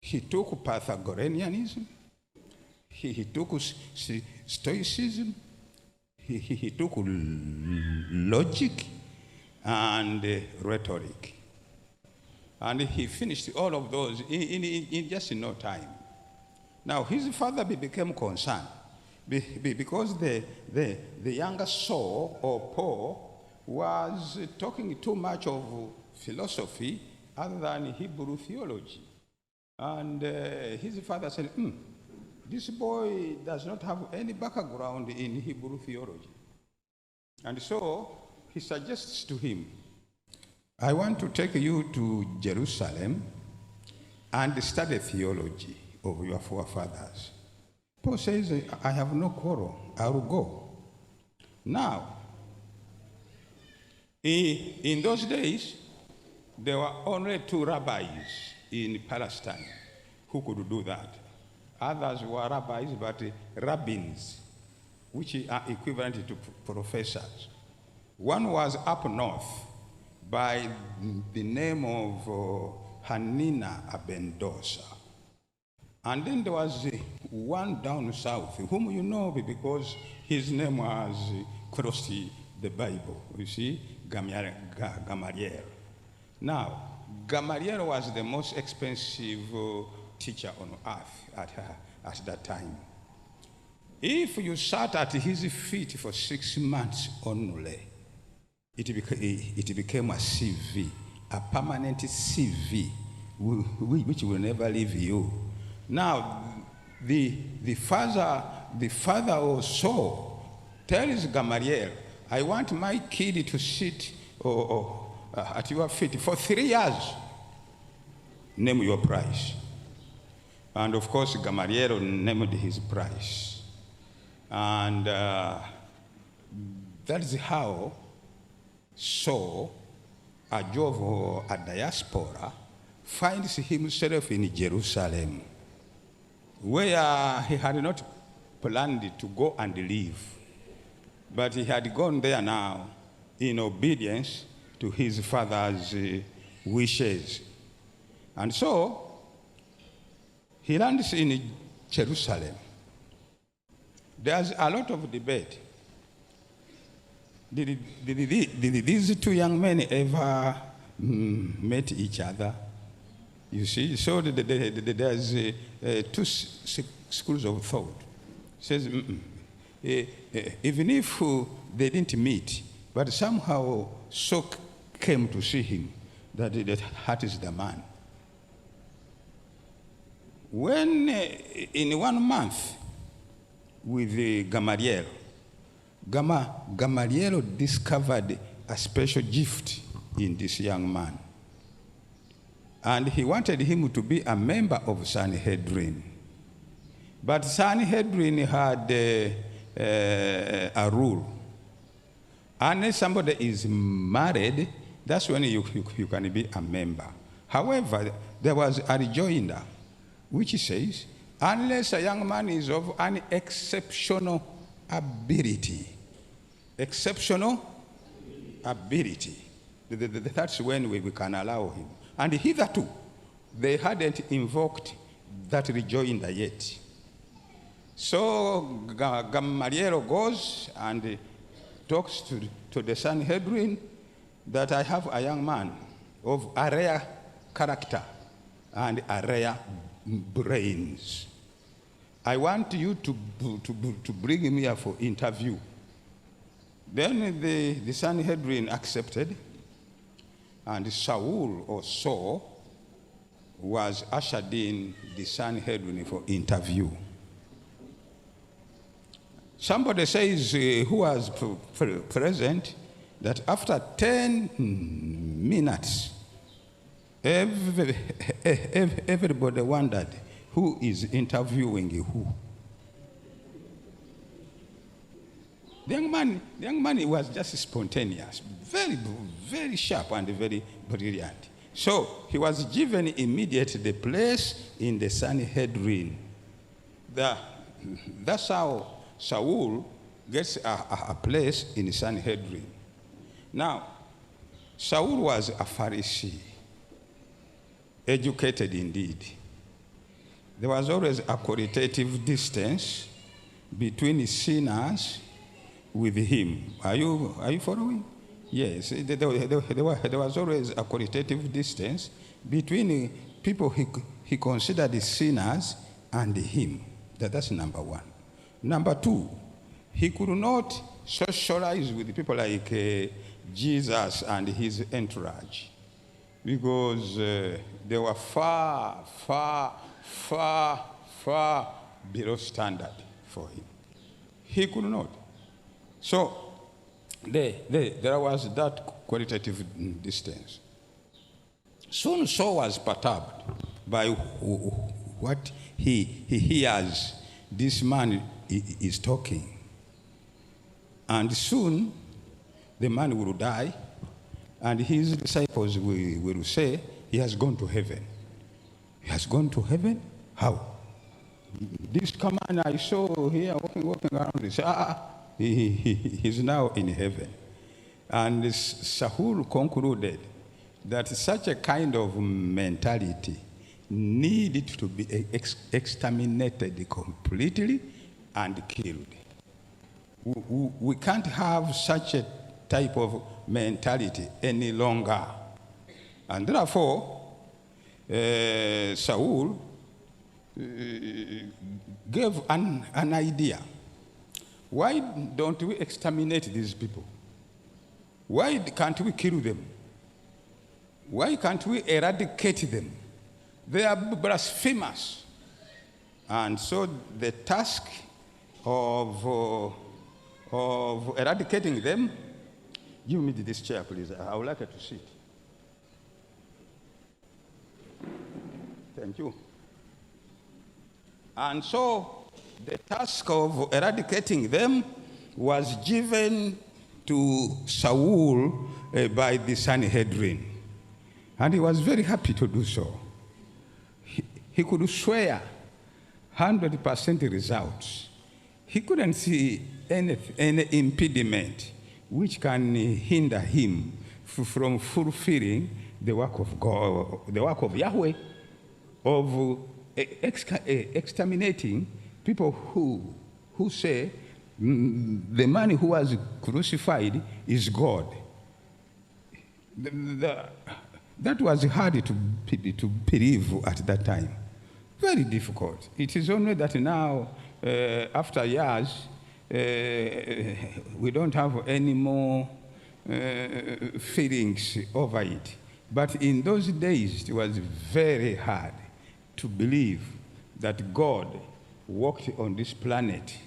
He took Pythagoreanism. He took Stoicism. He took logic and rhetoric. And he finished all of those in just no time. Now, his father became concerned because the younger Saul, or Paul, was talking too much of philosophy other than Hebrew theology. And his father said, this boy does not have any background in Hebrew theology. And so he suggests to him, I want to take you to Jerusalem and study theology of your forefathers. Paul says, I have no quarrel, I will go. Now, in those days, there were only 2 rabbis in Palestine who could do that. Others were rabbis, but rabbins, which are equivalent to professors. One was up north by the name of Hanina Abendosa. And then there was one down south, whom you know because his name was across the Bible. You see, Gamaliel. Now, Gamaliel was the most expensive teacher on earth at that time. If you sat at his feet for 6 months only, it became a CV, a permanent CV, which will never leave you. Now, the father of Saul tells Gamaliel, I want my kid to sit at your feet for 3 years. Name your price. And of course, Gamaliel named his price. And that is how Saul, a Jew of a diaspora, finds himself in Jerusalem, where he had not planned to go and live. But he had gone there now in obedience to his father's wishes. And so, he lands in Jerusalem. There's a lot of debate. Did these 2 young men ever met each other? You see, so there's 2 schools of thought. It says, even if they didn't meet, but somehow Saul came to see him, that is the man. When in 1 month with Gamaliel, Gamaliel discovered a special gift in this young man. And he wanted him to be a member of Sanhedrin. But Sanhedrin had a rule. Unless somebody is married, that's when you can be a member. However, there was a rejoinder, which says, unless a young man is of an exceptional ability, that's when we can allow him. And hitherto, they hadn't invoked that rejoinder yet. So Gamaliel goes and talks to the Sanhedrin that I have a young man of a rare character and a rare brains. I want you to bring him here for interview. Then the Sanhedrin accepted, and Saul was ushered in the Sanhedrin for interview. Somebody says who was present that after 10 minutes, everybody wondered who is interviewing who. The young man was just spontaneous, very, very sharp and very brilliant. So he was given immediately the place in the Sanhedrin. That's how Saul gets a place in the Sanhedrin. Now, Saul was a Pharisee, educated indeed. there was always a qualitative distance between sinners with him. Are you following? Yes, there was always a qualitative distance between people he considered sinners and him. That's number one. Number two, he could not socialize with people like Jesus and his entourage because they were far below standard for him. He could not. So there was that qualitative distance. Soon Saul was perturbed by what he hears this man is talking. And soon the man will die, and his disciples will say, he has gone to heaven. He has gone to heaven? How? This command I saw here walking around, he's now in heaven. And Saul concluded that such a kind of mentality needed to be exterminated completely and killed. We can't have such a type of mentality any longer. And therefore, Saul gave an idea. Why don't we exterminate these people? Why can't we kill them? Why can't we eradicate them? They are blasphemous. And so the task of eradicating them, give me this chair, please. I would like her to sit. Thank you. And so the task of eradicating them was given to Saul by the Sanhedrin. And he was very happy to do so. He could swear 100% results. He couldn't see any impediment which can hinder him from fulfilling the work of God, the work of Yahweh, of exterminating people who say the man who was crucified is God. That was hard to believe at that time. Very difficult. It is only that now, after years, we don't have any more feelings over it. But in those days, it was very hard to believe that God walked on this planet.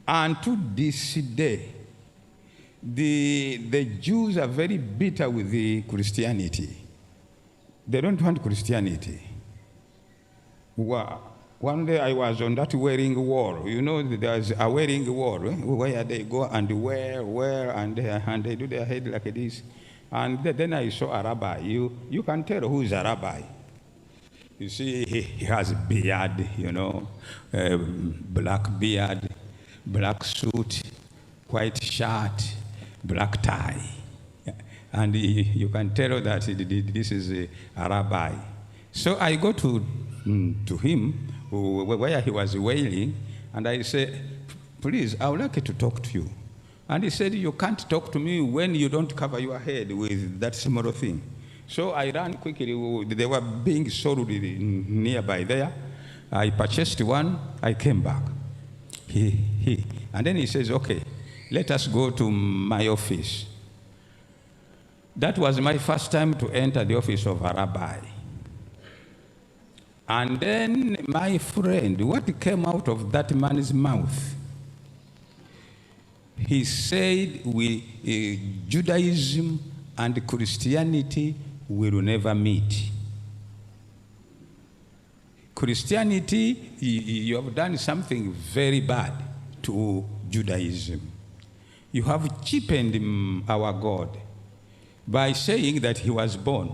And to this day, the Jews are very bitter with the Christianity. They don't want Christianity. One day I was on that wearing wall. You know, there's a wearing wall where they go and wear, and they do their head like this. And then I saw a rabbi. You can tell who is a rabbi. You see, he has a beard, black beard, black suit, white shirt, black tie. And you can tell that this is a rabbi. So I go to him where he was wailing, and I said, please, I would like to talk to you. And he said, you can't talk to me when you don't cover your head with that small thing. So I ran quickly. They were being sold nearby there. I purchased one. I came back. And then he says, okay, let us go to my office. That was my first time to enter the office of a rabbi. And then, my friend, what came out of that man's mouth? He said, Judaism and Christianity will never meet. Christianity, you have done something very bad to Judaism. You have cheapened our God by saying that he was born.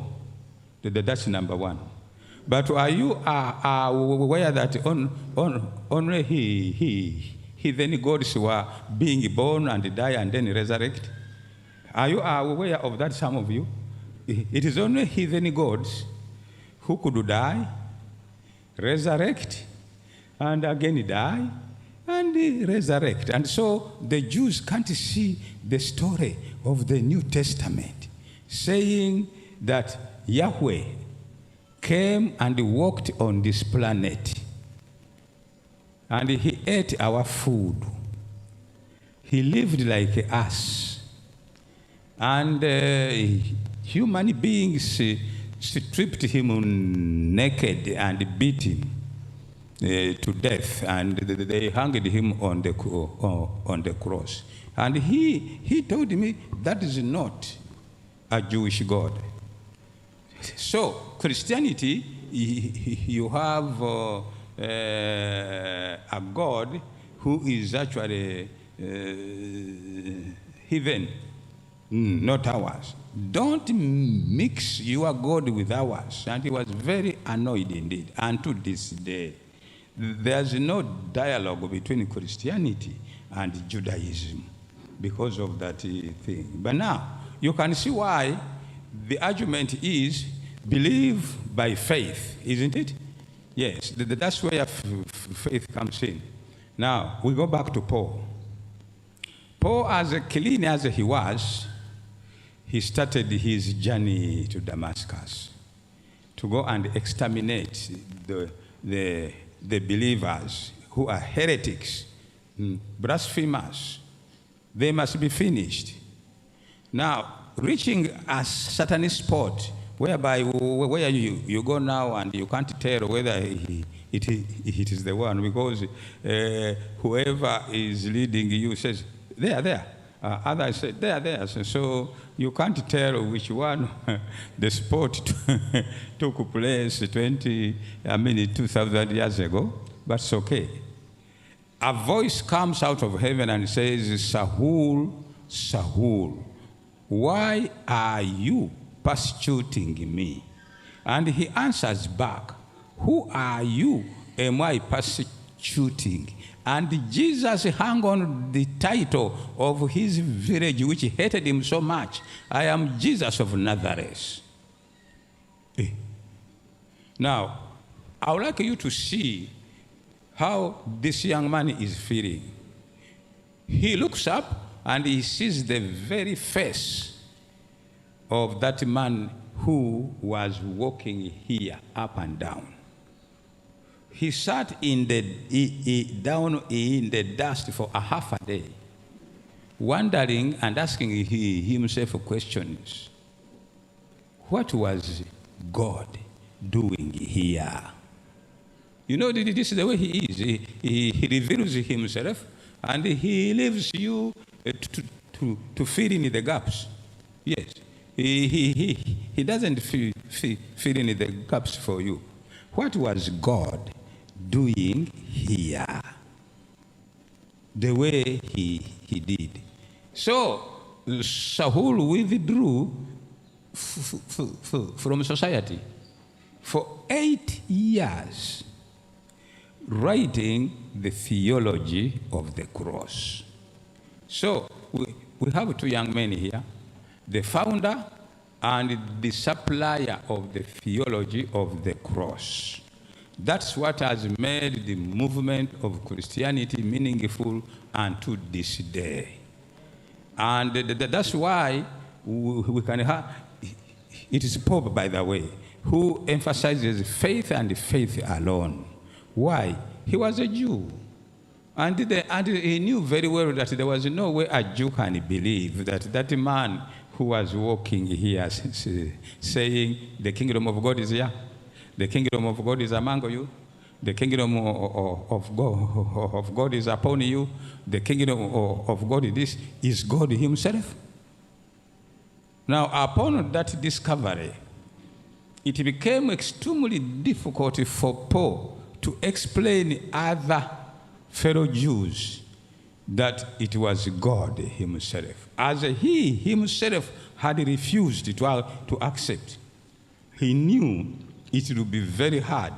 That's number one. But are you aware that only heathen gods were being born and die and then resurrect? Are you aware of that, some of you? It is only heathen gods who could die, resurrect, and again die, and resurrect. And so the Jews can't see the story of the New Testament saying that Yahweh came and walked on this planet, and he ate our food. He lived like us. And human beings stripped him naked and beat him to death, and they hanged him on the cross. And he told me that is not a Jewish God. So Christianity, you have a God who is actually heathen, not ours. Don't mix your God with ours. And he was very annoyed indeed. And to this day, there's no dialogue between Christianity and Judaism because of that thing. But now, you can see why the argument is believe by faith, isn't it? Yes, that's where faith comes in. Now, we go back to Paul. Paul, as clean as he was, he started his journey to Damascus to go and exterminate the believers who are heretics, blasphemers. They must be finished. Now, reaching a certain spot whereby where you go now and you can't tell whether it is the one, because whoever is leading you says, there. Others say, there. So you can't tell which one the sport took place 2,000 years ago, but it's okay. A voice comes out of heaven and says, Saul, Saul, why are you persecuting me? And he answers back, who are you am I persecuting? And Jesus hung on the title of his village, which hated him so much. I am Jesus of Nazareth. Now, I would like you to see how this young man is feeling. He looks up and he sees the very face of that man who was walking here up and down. He sat down in the dust for a half a day, wondering and asking himself questions. What was God doing here? You know, this is the way he is. He reveals himself, and he leaves you to fill in the gaps. Yes, he doesn't fill in the gaps for you. What was God doing here? The way he did. So Saul withdrew from society for 8 years, writing the theology of the cross. So we have two young men here, the founder and the supplier of the theology of the cross. That's what has made the movement of Christianity meaningful unto this day. And that's why we can have, it is Pope, by the way, who emphasizes faith and faith alone. Why? He was a Jew. And he knew very well that there was no way a Jew can believe that man who was walking here saying, the kingdom of God is here, the kingdom of God is among you, the kingdom of God is upon you, the kingdom of God is God himself. Now, upon that discovery, it became extremely difficult for Paul to explain other fellow Jews that it was God himself, as he himself had refused to accept. He knew it would be very hard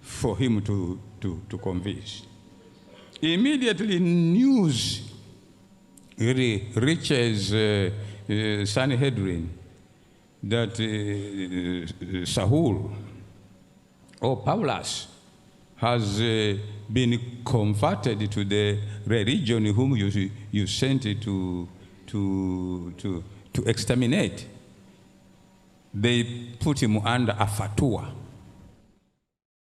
for him to convince. Immediately news reaches Sanhedrin that Saul, or Paulus, has been converted to the religion whom you sent to exterminate, they put him under a fatwa.